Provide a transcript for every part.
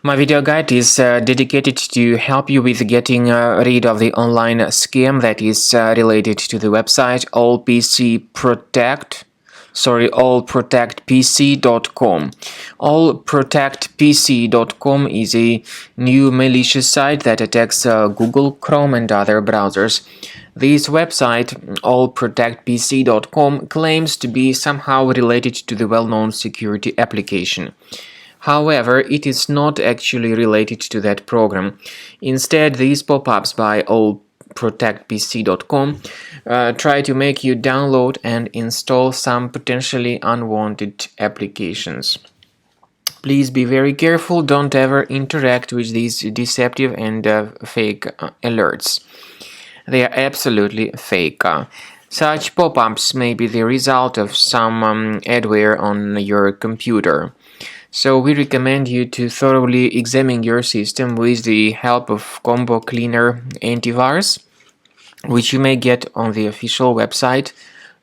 My video guide is dedicated to help you with getting rid of the online scam that is related to the website allprotectpc.com. Allprotectpc.com is a new malicious site that attacks Google Chrome and other browsers. This website, allprotectpc.com, claims to be somehow related to the well-known security application. However, it is not actually related to that program. Instead, these pop-ups by allprotectpc.com try to make you download and install some potentially unwanted applications. Please be very careful, don't ever interact with these deceptive and fake alerts. They are absolutely fake. Such pop-ups may be the result of some adware on your computer. So we recommend you to thoroughly examine your system with the help of Combo Cleaner Antivirus, which you may get on the official website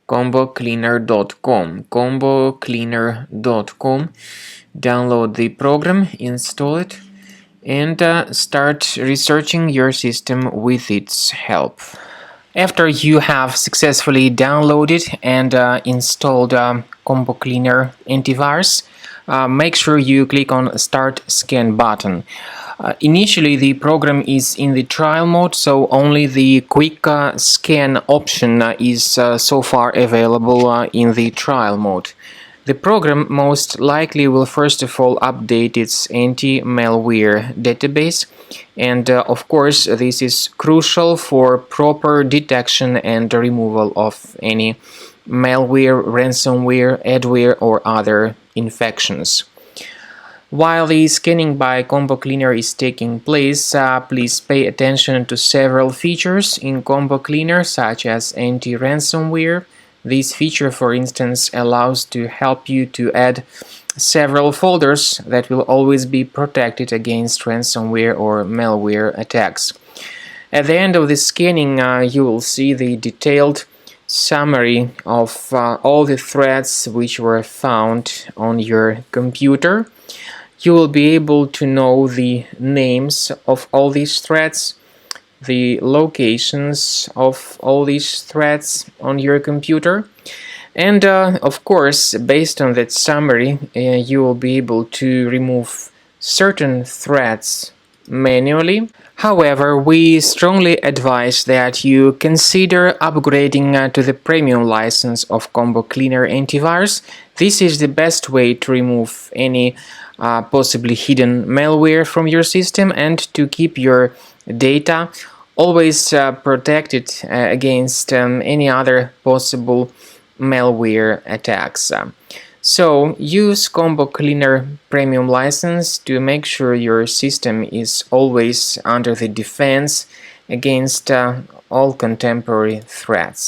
combocleaner.com. combocleaner.com. Download the program, install it, and start researching your system with its help. After you have successfully downloaded and installed Combo Cleaner Antivirus, make sure you click on Start Scan button. Initially, the program is in the trial mode, so only the quick scan option is so far available in the trial mode. The program most likely will first of all update its anti-malware database, and of course this is crucial for proper detection and removal of any malware, ransomware, adware or other infections. While the scanning by Combo Cleaner is taking place, please pay attention to several features in Combo Cleaner, such as anti-ransomware. This feature, for instance, allows to help you to add several folders that will always be protected against ransomware or malware attacks. At the end of the scanning, you will see the detailed summary of all the threads which were found on your computer. You will be able to know the names of all these threads, the locations of all these threads on your computer, and of course, based on that summary, you will be able to remove certain threads manually. However, we strongly advise that you consider upgrading to the premium license of Combo Cleaner Antivirus. This is the best way to remove any possibly hidden malware from your system and to keep your data always protected against any other possible malware attacks. So use Combo Cleaner Premium license to make sure your system is always under the defense against all contemporary threats.